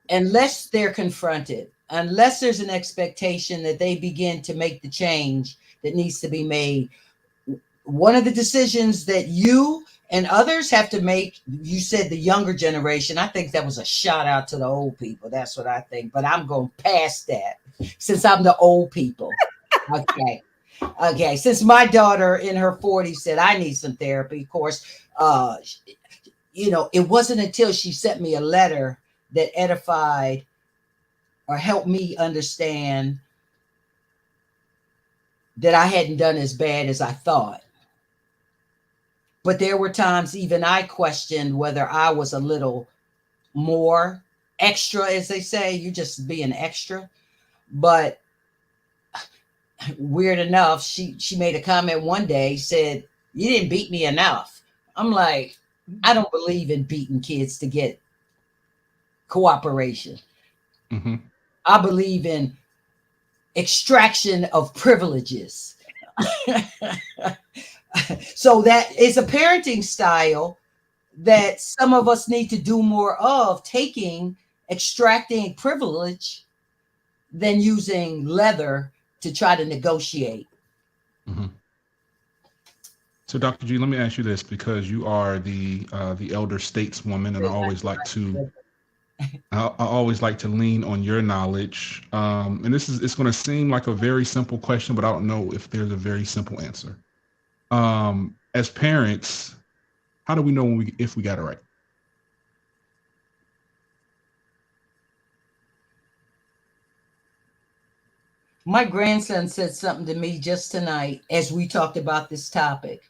unless they're confronted, unless there's an expectation that they begin to make the change that needs to be made, one of the decisions that you and others have to make, you said the younger generation. I think that was a shout out to the old people. That's what I think. But I'm going past that since I'm the old people. Okay. Okay. Since my daughter in her 40s said, I need some therapy, of course, it wasn't until she sent me a letter that edified or helped me understand that I hadn't done as bad as I thought. But there were times even I questioned whether I was a little more extra, as they say. You're just being extra. But weird enough, she made a comment one day, said, "You didn't beat me enough." I'm like, I don't believe in beating kids to get cooperation. Mm-hmm. I believe in extraction of privileges. So that is a parenting style that some of us need to do more of, extracting privilege than using leather to try to negotiate. Mm-hmm. So, Dr. G, let me ask you this, because you are the elder stateswoman, and I always like to lean on your knowledge. And it's going to seem like a very simple question, but I don't know if there's a very simple answer. As parents, how do we know if we got it right? My grandson said something to me just tonight as we talked about this topic.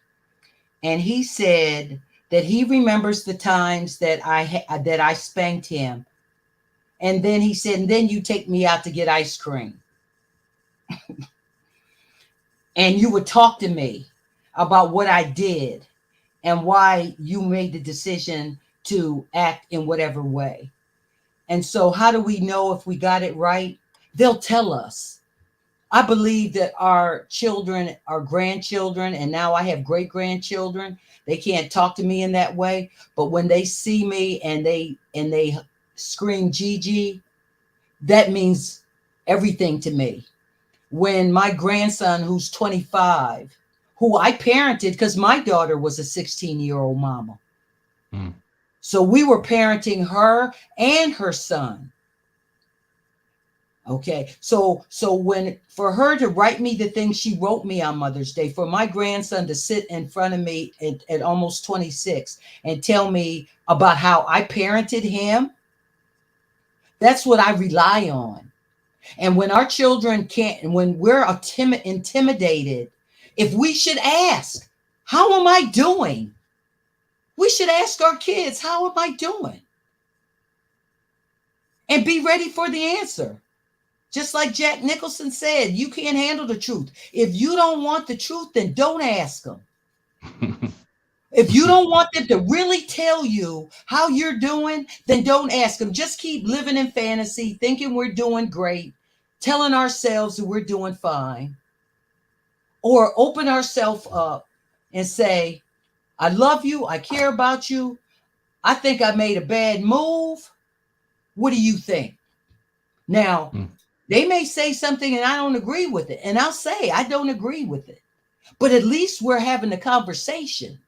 And he said that he remembers the times that I spanked him. And then he said, and then you take me out to get ice cream. And you would talk to me about what I did and why you made the decision to act in whatever way. And so, how do we know if we got it right? They'll tell us. I believe that our children, our grandchildren, and now I have great grandchildren, they can't talk to me in that way. But when they see me and they scream Gigi, that means everything to me. When my grandson, who's 25, who I parented because my daughter was a 16-year-old mama. Mm. So we were parenting her and her son. Okay. So when for her to write me the thing she wrote me on Mother's Day, for my grandson to sit in front of me at almost 26 and tell me about how I parented him, that's what I rely on. And when our children can't, when we're intimidated, if we should ask, how am I doing? We should ask our kids, how am I doing? And be ready for the answer. Just like Jack Nicholson said, you can't handle the truth. If you don't want the truth, then don't ask them. If you don't want them to really tell you how you're doing, then don't ask them. Just keep living in fantasy, thinking we're doing great, telling ourselves that we're doing fine. Or open ourselves up and say, I love you. I care about you. I think I made a bad move. What do you think? Now, they may say something and I don't agree with it. And I'll say, I don't agree with it. But at least we're having a conversation.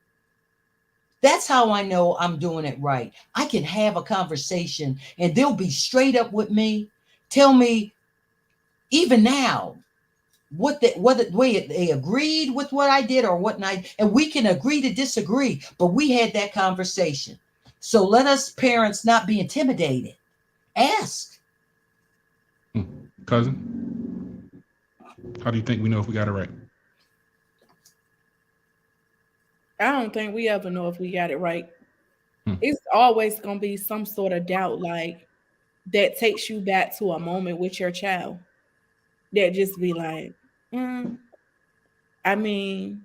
That's how I know I'm doing it right. I can have a conversation and they'll be straight up with me. Tell me, even now, whether way they agreed with what I did or what not. And we can agree to disagree, but we had that conversation. So let us parents not be intimidated. Ask. Cousin, how do you think we know if we got it right? I don't think we ever know if we got it right. Hmm. It's always going to be some sort of doubt, like that takes you back to a moment with your child that just be like, I mean,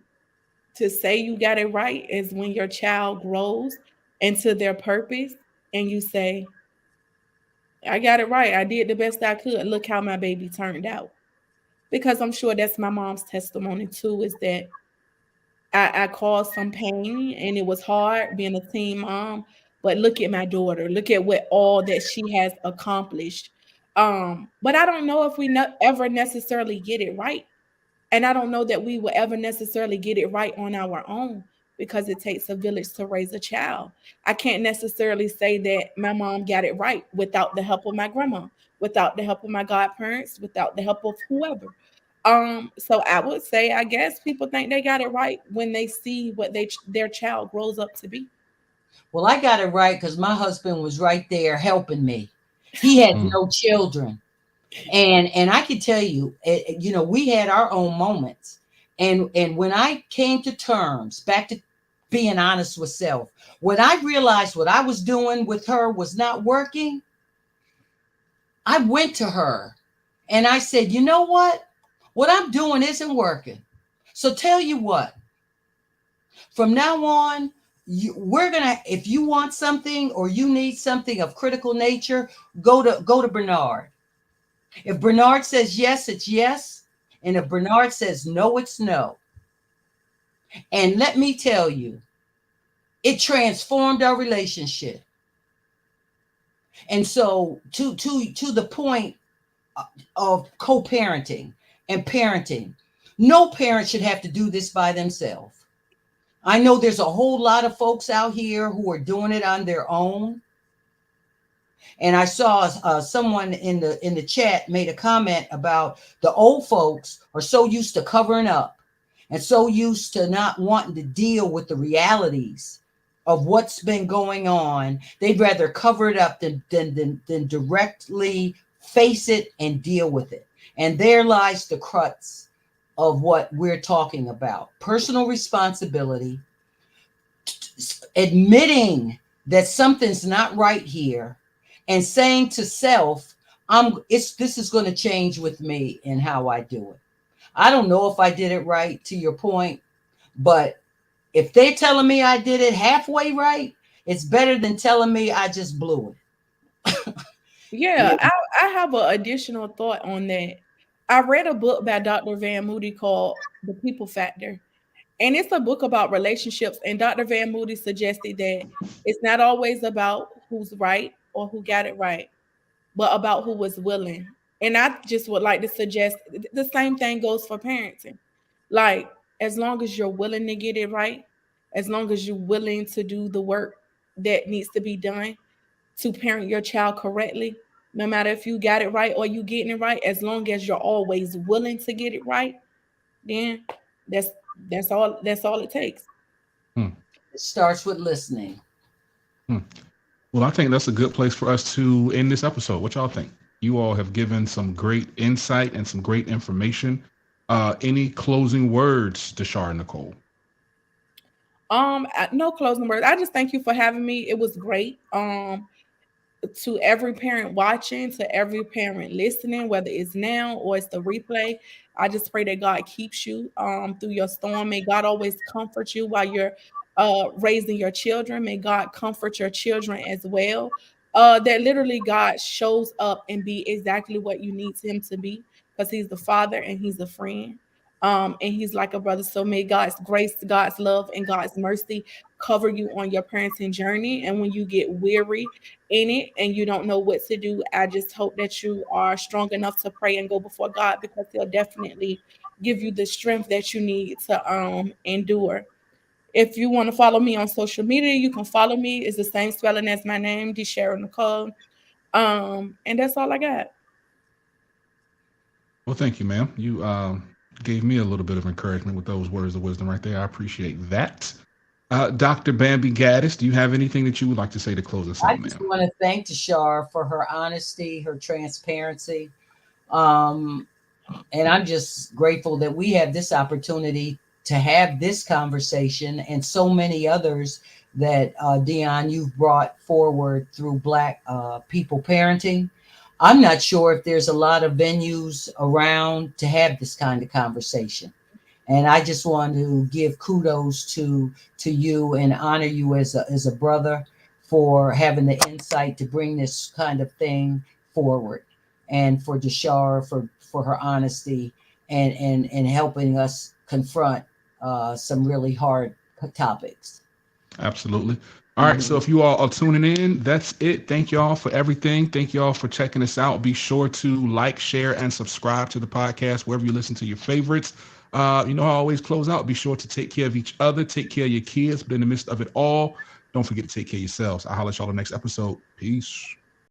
to say you got it right is when your child grows into their purpose and you say, I got it right. I did the best I could. Look how my baby turned out. Because I'm sure that's my mom's testimony too, is that I caused some pain and it was hard being a teen mom. But look at my daughter. Look at what all that she has accomplished. But I don't know if we ever necessarily get it right. And I don't know that we will ever necessarily get it right on our own because it takes a village to raise a child. I can't necessarily say that my mom got it right without the help of my grandma, without the help of my godparents, without the help of whoever. So I would say, I guess people think they got it right when they see what their child grows up to be. Well, I got it right because my husband was right there helping me. He had Mm. no children. And I can tell you, we had our own moments. And when I came to terms, back to being honest with self, when I realized what I was doing with her was not working, I went to her and I said, you know what I'm doing isn't working. So tell you what, from now on, we're gonna, if you want something or you need something of critical nature, go to Bernard. If Bernard says yes, it's yes. And if Bernard says no, it's no. And let me tell you, it transformed our relationship. And so to the point of co-parenting and parenting, no parent should have to do this by themselves. I know there's a whole lot of folks out here who are doing it on their own. And I saw someone in the chat made a comment about the old folks are so used to covering up and so used to not wanting to deal with the realities of what's been going on. They'd rather cover it up than directly face it and deal with it. And there lies the crux of what we're talking about: personal responsibility, admitting that something's not right here, and saying to self, this is going to change with me and how I do it. I don't know if I did it right, to your point, but if they're telling me I did it halfway right, it's better than telling me I just blew it. Yeah, Yeah. I have an additional thought on that. I read a book by Dr. Van Moody called The People Factor. And it's a book about relationships. And Dr. Van Moody suggested that it's not always about who's right or who got it right, but about who was willing. And I just would like to suggest the same thing goes for parenting. Like, as long as you're willing to get it right, as long as you're willing to do the work that needs to be done to parent your child correctly, no matter if you got it right or you getting it right, as long as you're always willing to get it right, then that's that's all it takes. Hmm. It starts with listening. Hmm. Well, I think that's a good place for us to end this episode. What y'all think? You all have given some great insight and some great information. Any closing words, Deshar and Nicole? No closing words. I just thank you for having me. It was great. To every parent watching, to every parent listening, whether it's now or it's the replay, I just pray that God keeps you through your storm. May God always comfort you while you're raising your children. May God comfort your children as well. That literally God shows up and be exactly what you need him to be, because he's the father and he's a friend. And he's like a brother. So may God's grace, God's love, and God's mercy cover you on your parenting journey. And when you get weary in it and you don't know what to do, I just hope that you are strong enough to pray and go before God, because he'll definitely give you the strength that you need to endure. If you want to follow me on social media, you can follow me. It's the same spelling as my name, DeShara Nicole. And that's all I got. Well, thank you, ma'am. You gave me a little bit of encouragement with those words of wisdom right there. I appreciate that. Dr. Bambi Gaddis, do you have anything that you would like to say to close us I out, just ma'am? want to thank Tashar for her honesty, her transparency. Um, and I'm just grateful that we have this opportunity to have this conversation and so many others that Dion, you've brought forward through Black people parenting. I'm not sure if there's a lot of venues around to have this kind of conversation. And I just want to give kudos to you and honor you as a brother for having the insight to bring this kind of thing forward, and for Deshara for her honesty and helping us confront some really hard topics. Absolutely. All right. So Mhm. if you all are tuning in, that's it. Thank you all for everything. Thank you all for checking us out. Be sure to like, share, and subscribe to the podcast wherever you listen to your favorites. You know, I always close out. Be sure to take care of each other, take care of your kids, but in the midst of it all, don't forget to take care of yourselves. I'll holler at y'all on the next episode. Peace.